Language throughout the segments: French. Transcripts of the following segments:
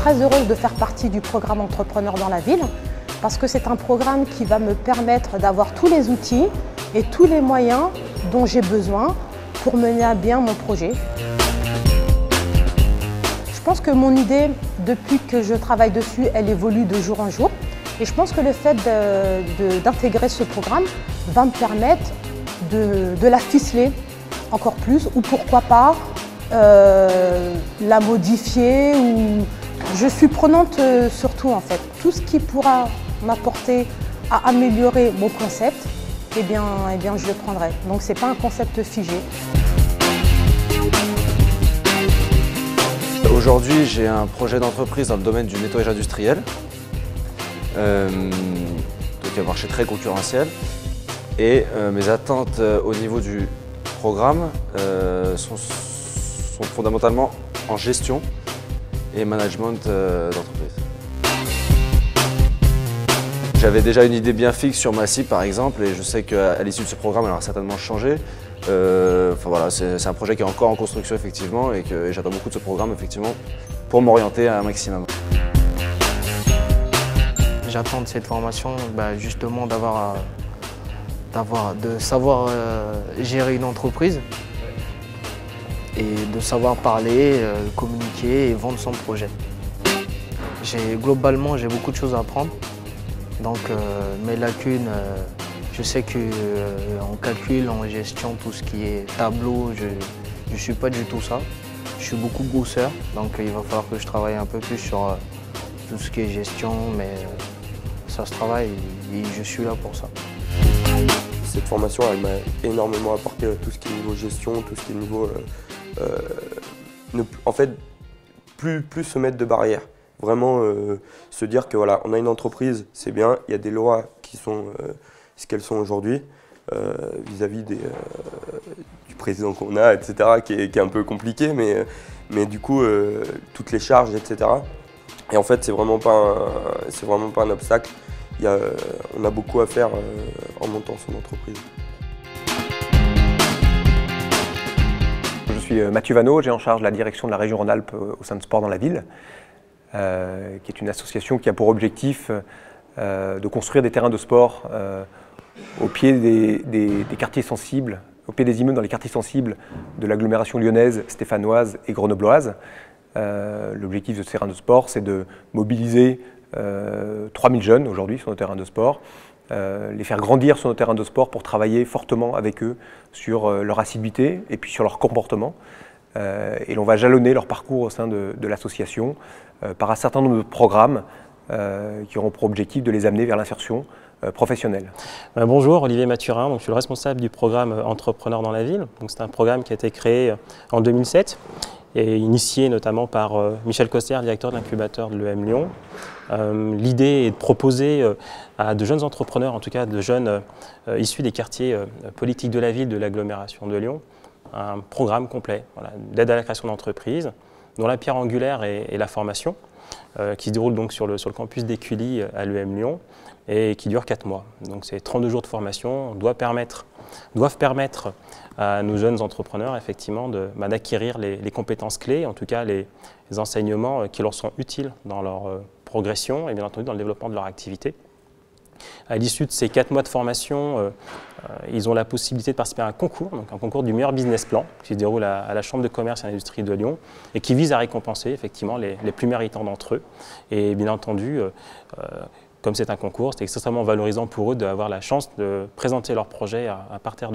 très heureuse de faire partie du programme Entrepreneurs dans la ville parce que c'est un programme qui va me permettre d'avoir tous les outils et tous les moyens dont j'ai besoin pour mener à bien mon projet. Je pense que mon idée, depuis que je travaille dessus, elle évolue de jour en jour. Et je pense que le fait d'intégrer ce programme va me permettre de la ficeler encore plus, ou pourquoi pas la modifier. Je suis prenante surtout en fait. Tout ce qui pourra m'apporter à améliorer mon concept, eh bien je le prendrai. Donc ce n'est pas un concept figé. Aujourd'hui, j'ai un projet d'entreprise dans le domaine du nettoyage industriel. Donc un marché très concurrentiel. Et mes attentes au niveau du programme sont fondamentalement en gestion et management d'entreprise. J'avais déjà une idée bien fixe sur ma cible par exemple, et je sais qu'à l'issue de ce programme, elle aura certainement changé. Enfin, voilà, c'est un projet qui est encore en construction effectivement, et j'attends beaucoup de ce programme effectivement pour m'orienter à un maximum. J'attends de cette formation justement de savoir gérer une entreprise et de savoir parler, communiquer et vendre son projet. Globalement, j'ai beaucoup de choses à apprendre. Donc mes lacunes, je sais qu'en calcul, en gestion, tout ce qui est tableau, je ne suis pas du tout ça. Je suis beaucoup bosseur, donc il va falloir que je travaille un peu plus sur tout ce qui est gestion, mais ça se travaille et je suis là pour ça. Cette formation, elle m'a énormément apporté tout ce qui est niveau gestion, tout ce qui est niveau... en fait, plus se mettre de barrières. Vraiment se dire que voilà, on a une entreprise, c'est bien, il y a des lois qui sont ce qu'elles sont aujourd'hui, vis-à-vis du président qu'on a, etc., qui est un peu compliqué, mais du coup, toutes les charges, etc. Et en fait, c'est vraiment pas un obstacle. On a beaucoup à faire en montant son entreprise. Je suis Mathieu Vanneau, j'ai en charge la direction de la région Rhône-Alpes au sein de Sport dans la ville, qui est une association qui a pour objectif de construire des terrains de sport au pied des quartiers sensibles, au pied des immeubles dans les quartiers sensibles de l'agglomération lyonnaise, stéphanoise et grenobloise. L'objectif de ce terrain de sport, c'est de mobiliser 3000 jeunes aujourd'hui sur nos terrains de sport, les faire grandir sur nos terrains de sport pour travailler fortement avec eux sur leur assiduité et puis sur leur comportement. Et l'on va jalonner leur parcours au sein de l'association par un certain nombre de programmes qui auront pour objectif de les amener vers l'insertion professionnelle. Bonjour, Olivier Mathurin, donc je suis le responsable du programme Entrepreneurs dans la ville. C'est un programme qui a été créé en 2007 et initié notamment par Michel Coster, directeur de l'incubateur de l'EM Lyon. L'idée est de proposer à de jeunes entrepreneurs, en tout cas de jeunes issus des quartiers politiques de la ville, de l'agglomération de Lyon, un programme complet d'aide à la création d'entreprises, dont la pierre angulaire est la formation, qui se déroule donc sur le campus d'Écully à l'EM Lyon et qui dure 4 mois. Donc c'est 32 jours de formation, doivent permettre à nos jeunes entrepreneurs effectivement d'acquérir les compétences clés, en tout cas les enseignements qui leur sont utiles dans leur progression et bien entendu dans le développement de leur activité. À l'issue de ces 4 mois de formation, ils ont la possibilité de participer à un concours, donc un concours du meilleur business plan qui se déroule à la Chambre de commerce et d'industrie de Lyon et qui vise à récompenser effectivement les plus méritants d'entre eux. Et bien entendu, comme c'est un concours, c'est extrêmement valorisant pour eux d'avoir la chance de présenter leur projet à partir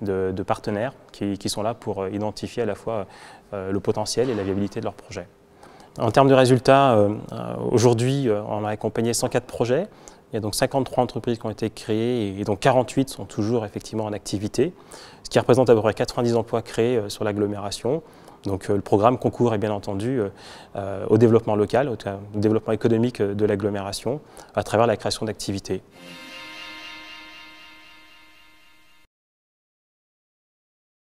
de partenaires qui sont là pour identifier à la fois le potentiel et la viabilité de leur projet. En termes de résultats, aujourd'hui, on a accompagné 104 projets. Il y a donc 53 entreprises qui ont été créées et dont 48 sont toujours effectivement en activité, ce qui représente à peu près 90 emplois créés sur l'agglomération. Donc le programme concourt bien entendu au développement local, au développement économique de l'agglomération à travers la création d'activités.